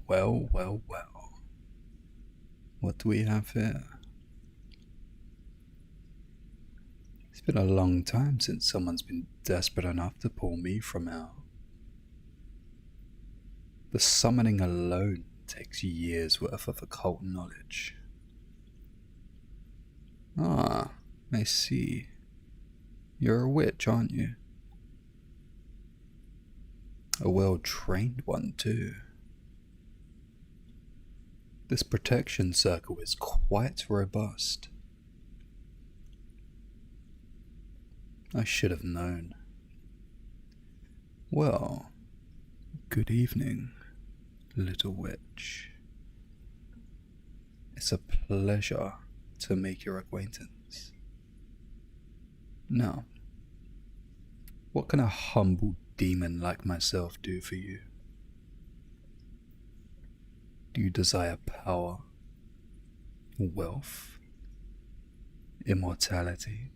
Well, well, well. What do we have here? It's been a long time since someone's been desperate enough to pull me from hell. The summoning alone takes years worth of occult knowledge. Ah, I see. You're a witch, aren't you? A well-trained one, too. This protection circle is quite robust. I should have known. Well, good evening, little witch. It's a pleasure to make your acquaintance. Now, what can a humble demon like myself do for you? Do you desire power, wealth, immortality?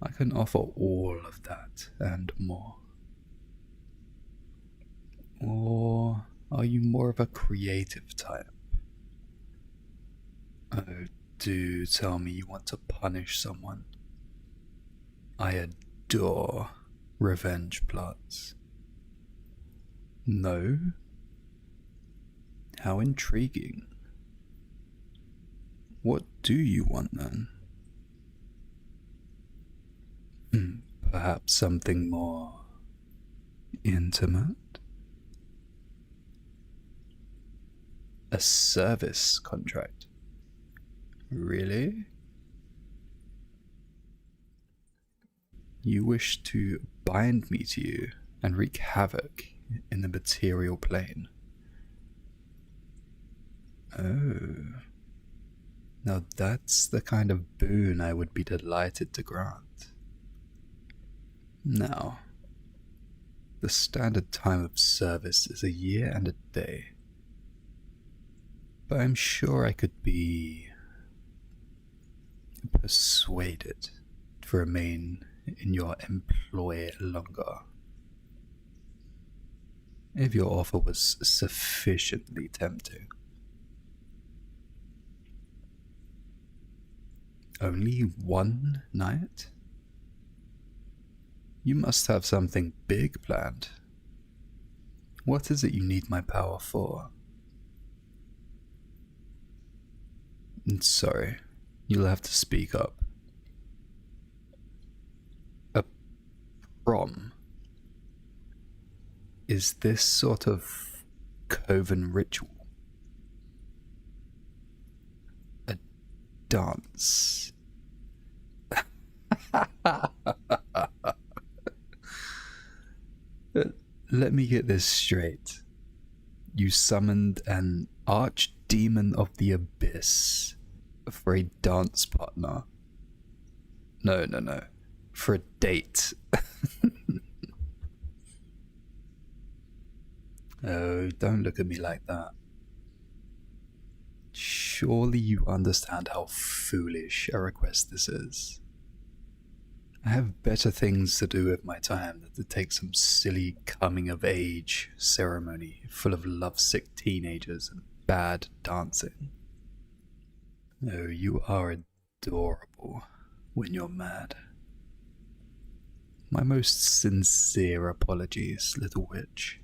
I can offer all of that and more. Or are you more of a creative type? Oh, do tell me you want to punish someone. I adore revenge plots. No? How intriguing. What do you want then? Perhaps something more intimate? A service contract? Really? You wish to bind me to you and wreak havoc in the material plane? Oh. Now that's the kind of boon I would be delighted to grant. Now, the standard time of service is a year and a day. But I'm sure I could be persuaded to remain in your employ longer, if your offer was sufficiently tempting. Only one night? You must have something big planned. What is it you need my power for? Sorry, you'll have to speak up. A prom? Is this sort of coven ritual? A dance? Let me get this straight. You summoned an archdemon of the abyss for a dance partner. No. For a date. Oh, don't look at me like that. Surely you understand how foolish a request this is. I have better things to do with my time than to take some silly coming-of-age ceremony full of lovesick teenagers and bad dancing. Oh, you are adorable when you're mad. My most sincere apologies, little witch.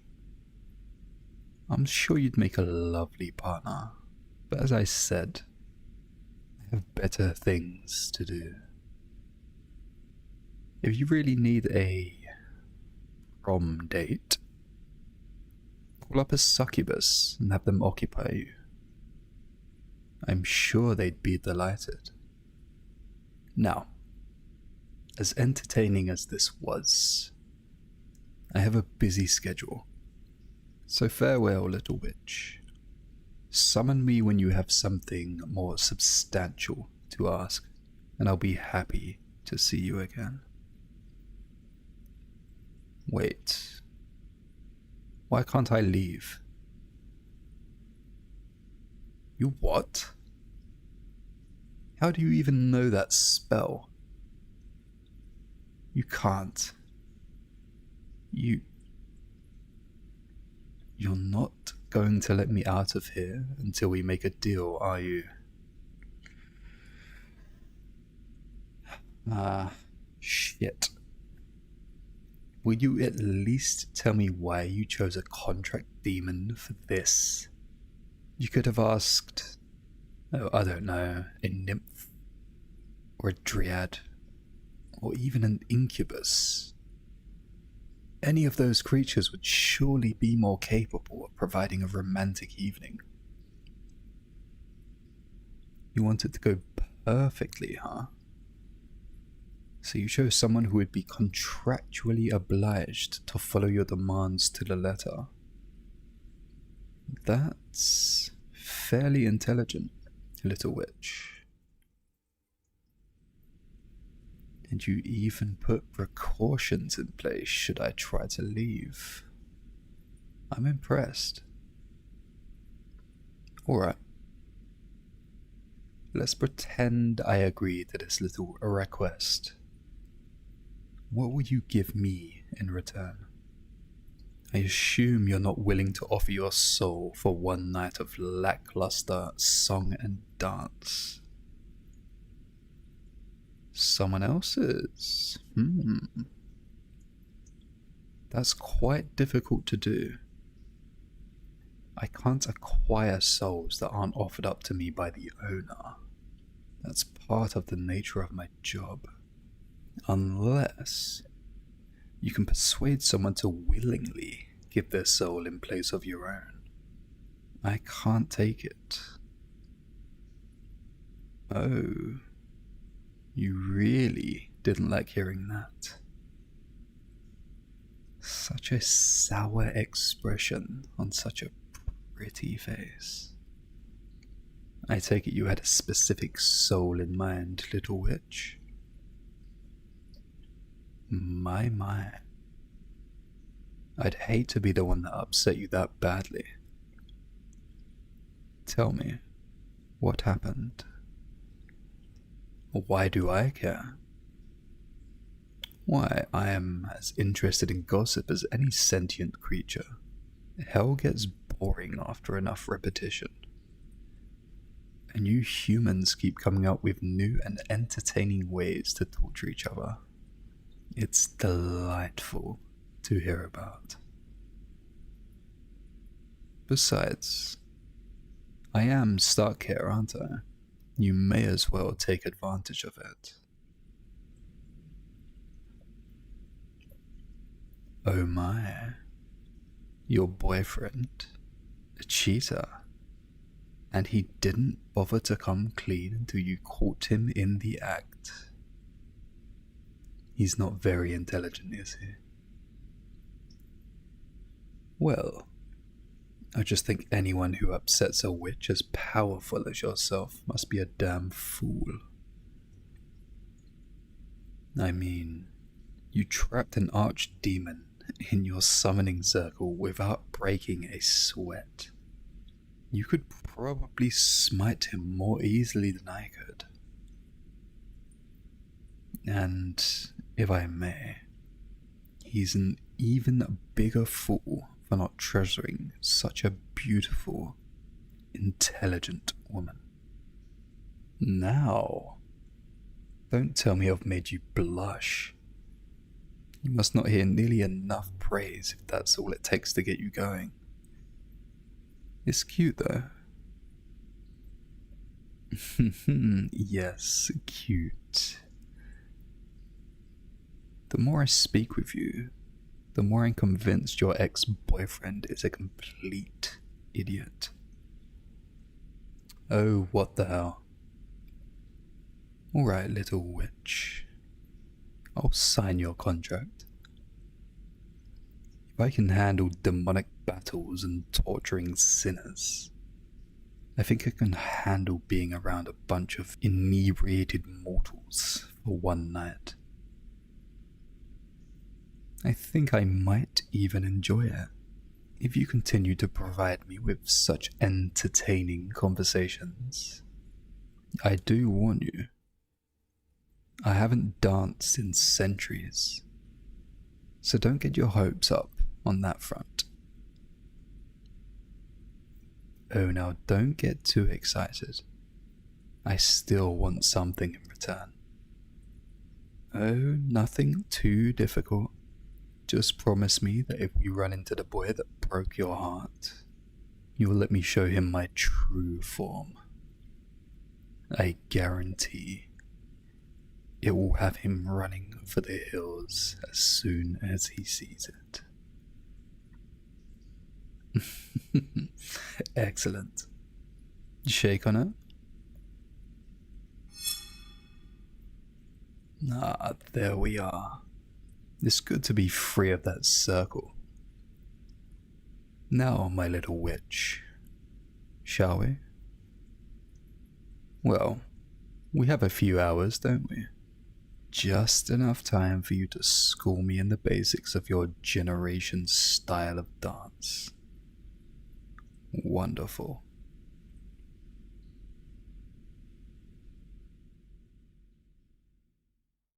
I'm sure you'd make a lovely partner, but as I said, I have better things to do. If you really need a prom date, call up a succubus and have them occupy you. I'm sure they'd be delighted. Now, as entertaining as this was, I have a busy schedule. So farewell, little witch. Summon me when you have something more substantial to ask, and I'll be happy to see you again. Wait. Why can't I leave? You what? How do you even know that spell? You can't. You're not going to let me out of here until we make a deal, are you? Shit. Will you at least tell me why you chose a contract demon for this? You could have asked, oh, I don't know, a nymph, or a dryad, or even an incubus. Any of those creatures would surely be more capable of providing a romantic evening. You want it to go perfectly, huh? So you chose someone who would be contractually obliged to follow your demands to the letter. That's fairly intelligent, little witch. And you even put precautions in place should I try to leave. I'm impressed. Alright. Let's pretend I agree to this little request. What will you give me in return? I assume you're not willing to offer your soul for one night of lackluster song and dance. Someone else's? That's quite difficult to do. I can't acquire souls that aren't offered up to me by the owner. That's part of the nature of my job. Unless you can persuade someone to willingly give their soul in place of your own. I can't take it. Oh, you really didn't like hearing that. Such a sour expression on such a pretty face. I take it you had a specific soul in mind, little witch. My. I'd hate to be the one that upset you that badly. Tell me, what happened? Why do I care? Why, I am as interested in gossip as any sentient creature. Hell gets boring after enough repetition. And you humans keep coming up with new and entertaining ways to torture each other. It's delightful to hear about. Besides, I am stuck here, aren't I? You may as well take advantage of it. Oh my, your boyfriend, a cheater, and he didn't bother to come clean until you caught him in the act. He's not very intelligent, is he? Well, I just think anyone who upsets a witch as powerful as yourself must be a damn fool. I mean, you trapped an archdemon in your summoning circle without breaking a sweat. You could probably smite him more easily than I could. And, if I may, he's an even bigger fool for not treasuring such a beautiful, intelligent woman. Now, don't tell me I've made you blush. You must not hear nearly enough praise if that's all it takes to get you going. It's cute though. Yes, cute. The more I speak with you, the more I'm convinced your ex-boyfriend is a complete idiot. Oh, what the hell. Alright, little witch. I'll sign your contract. If I can handle demonic battles and torturing sinners, I think I can handle being around a bunch of inebriated mortals for one night. I think I might even enjoy it, if you continue to provide me with such entertaining conversations. I do warn you, I haven't danced in centuries. so don't get your hopes up on that front. Oh, now don't get too excited. I still want something in return. Oh, nothing too difficult. Just promise me that if we run into the boy that broke your heart, you will let me show him my true form. I guarantee it will have him running for the hills as soon as he sees it. Excellent. Shake on it. Ah, there we are. It's good to be free of that circle. Now, my little witch, shall we? Well, we have a few hours, don't we? Just enough time for you to school me in the basics of your generation's style of dance. Wonderful.